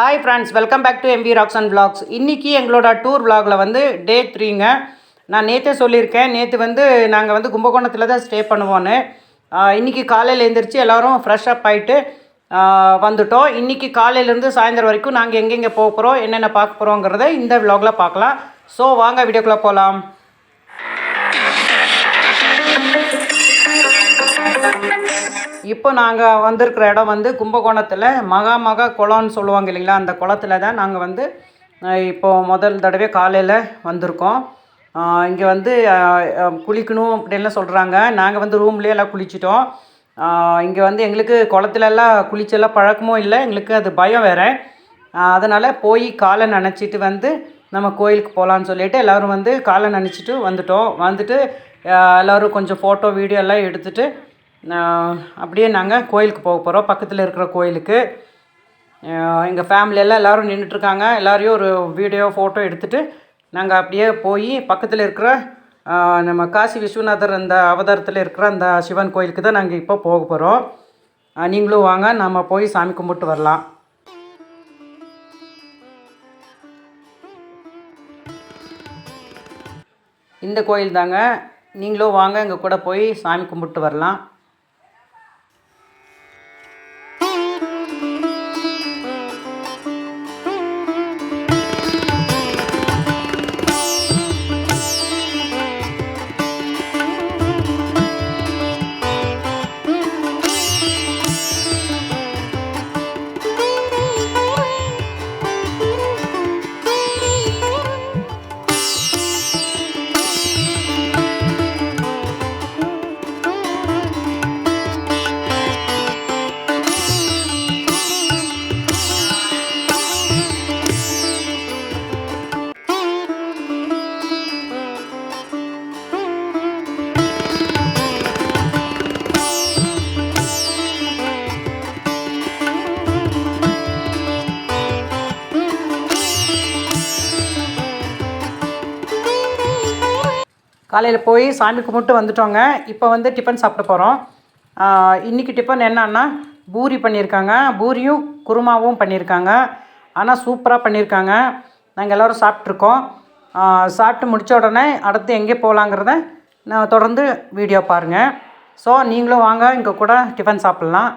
Hi friends, welcome back to MP rocks and vlogs. இன்றைக்கி எங்களோட tour vlogல வந்து டே 3ங்க. நான் நேற்றே சொல்லியிருக்கேன், நேற்று வந்து நாங்கள் வந்து கும்பகோணத்தில் தான் ஸ்டே பண்ணுவோன்னு. இன்றைக்கி காலையில் எழுந்திரிச்சு எல்லோரும் ஃப்ரெஷ் அப் ஆகிட்டு வந்துட்டோம். இன்றைக்கி காலையிலேருந்து சாயந்தரம் வரைக்கும் நாங்கள் எங்கெங்கே போக போகிறோம், என்னென்ன பார்க்க போகிறோங்கிறத இந்த vlogல பார்க்கலாம். ஸோ வாங்க வீடியோக்குள்ளே போகலாம். இப்போ நாங்கள் வந்திருக்கிற இடம் வந்து கும்பகோணத்தில் மகா குளம்னு சொல்லுவாங்க இல்லைங்களா, அந்த குளத்தில் தான் நாங்கள் வந்து இப்போது முதல் தடவை காலையில் வந்திருக்கோம். இங்கே வந்து குளிக்கணும் அப்படின்லாம் சொல்கிறாங்க. நாங்கள் வந்து ரூம்லேயே எல்லாம் குளிச்சிட்டோம். இங்கே வந்து எங்களுக்கு குளத்துலலாம் குளிச்செல்லாம் பழக்கமும் இல்லை, எங்களுக்கு அது பயம் வேறு. அதனால் போய் காலை நனைச்சிட்டு வந்து நம்ம கோயிலுக்கு போகலான்னு சொல்லிவிட்டு எல்லோரும் வந்து காலை நனைச்சிட்டு வந்துட்டு எல்லோரும் கொஞ்சம் ஃபோட்டோ வீடியோ எல்லாம் எடுத்துகிட்டு அப்படியே நாங்கள் கோயிலுக்கு போக போகிறோம். பக்கத்தில் இருக்கிற கோயிலுக்கு எங்கள் ஃபேமிலியெல்லாம் எல்லோரும் நின்றுட்டுருக்காங்க. எல்லோரையும் ஒரு வீடியோ ஃபோட்டோ எடுத்துகிட்டு நாங்கள் அப்படியே போய் பக்கத்தில் இருக்கிற நம்ம காசி விஸ்வநாதர் அந்த அவதாரத்தில் இருக்கிற அந்த சிவன் கோயிலுக்கு தான் நாங்கள் இப்போ போக போகிறோம். நீங்களும் வாங்க, நம்ம போய் சாமி கும்பிட்டு வரலாம். இந்த கோயில் தாங்க, நீங்களும் வாங்க எங்கள் கூட போய் சாமி கும்பிட்டு வரலாம். காலையில் போய் சாமி கும்பிட்டு வந்துட்டோங்க. இப்போ வந்து டிஃபன் சாப்பிட போகிறோம். இன்றைக்கி டிஃபன் என்னன்னா பூரி பண்ணியிருக்காங்க. பூரியும் குருமாவும் பண்ணியிருக்காங்க. ஆனால் சூப்பராக பண்ணியிருக்காங்க. நாங்கள் எல்லோரும் சாப்பிட்ருக்கோம். சாப்பிட்டு முடித்த உடனே அடுத்து எங்கே போகலாங்கிறத நான் தொடர்ந்து வீடியோ பாருங்கள். ஸோ நீங்களும் வாங்க, இங்கே கூட டிஃபன் சாப்பிட்லாம்.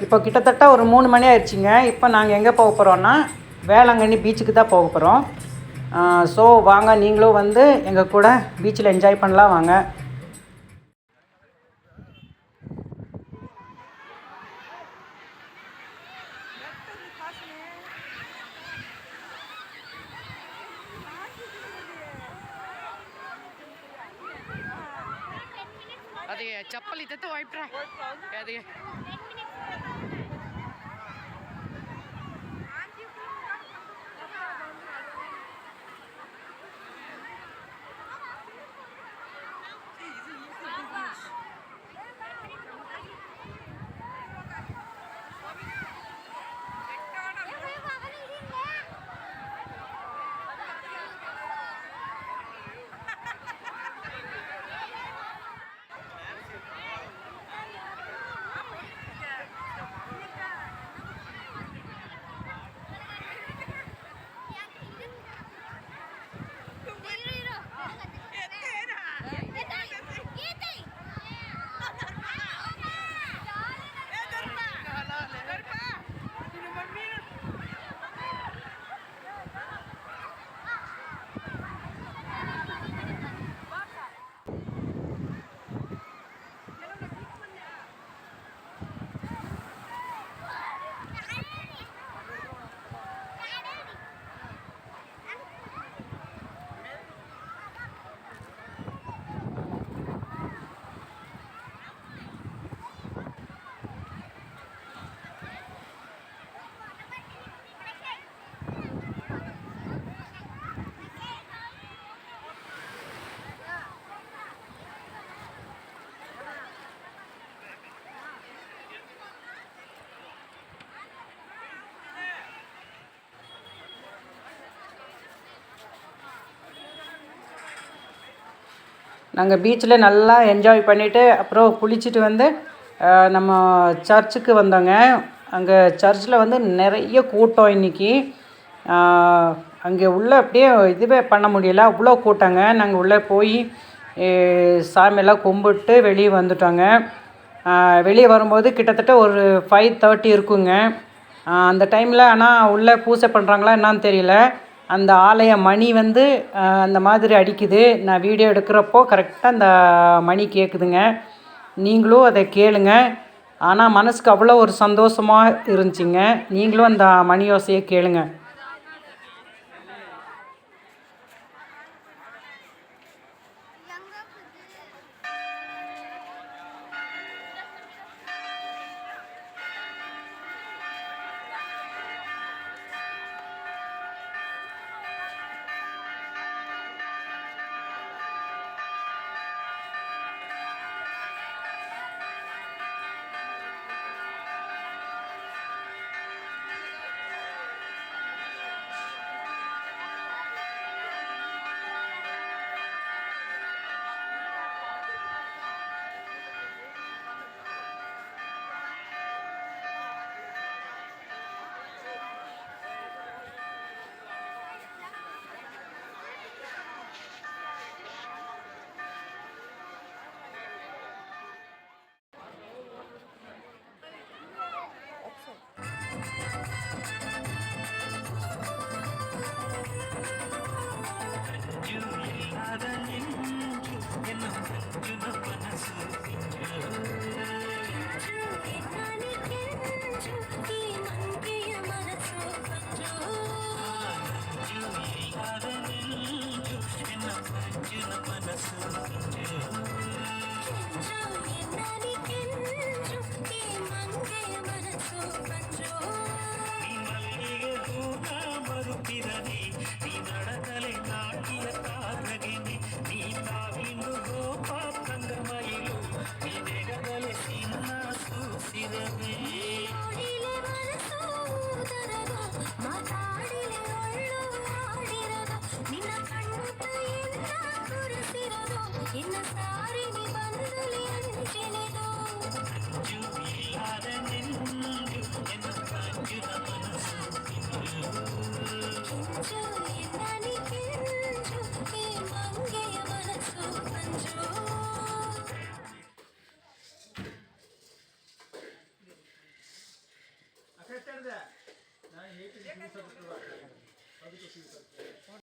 இப்போ கிட்டத்தட்ட ஒரு 3 மணி ஆயிடுச்சுங்க. இப்போ நாங்கள் எங்கே போக போகிறோன்னா வேளாங்கண்ணி பீச்சுக்கு தான் போக போகிறோம். ஸோ வாங்க நீங்களும் வந்து எங்கள் கூட பீச்சில் என்ஜாய் பண்ணலாம் வாங்க. అది చప్పలు ఇద్దరితో వైపురా అది நாங்கள் பீச்சில் நல்லா என்ஜாய் பண்ணிவிட்டு அப்புறம் குளிச்சுட்டு வந்து நம்ம சர்ச்சுக்கு வந்தோங்க. அங்கே சர்ச்சில் வந்து நிறைய கூட்டம் இன்றைக்கி. அங்கே உள்ளே அப்படியே இதுவே பண்ண முடியல, அவ்வளோ கூட்டங்க. நாங்கள் உள்ளே போய் சாமியெல்லாம் கும்பிட்டு வெளியே வந்துட்டோங்க. வெளியே வரும்போது கிட்டத்தட்ட ஒரு 5:30 இருக்குங்க. அந்த டைமில் ஆனால் உள்ளே பூஜை பண்ணுறாங்களா என்னான்னு தெரியல. அந்த ஆலய மணி வந்து அந்த மாதிரி அடிக்குது. நான் வீடியோ எடுக்கிறப்போ கரெக்டாக அந்த மணி கேட்குதுங்க. நீங்களும் அதை கேளுங்க. ஆனால் மனசுக்கு அவ்வளோ ஒரு சந்தோஷமாக இருந்துச்சுங்க. நீங்களும் அந்த மணி ஓசையை கேளுங்க. फीस सर्टिफिकेट रखा है, अभी तो फीस सर्टिफिकेट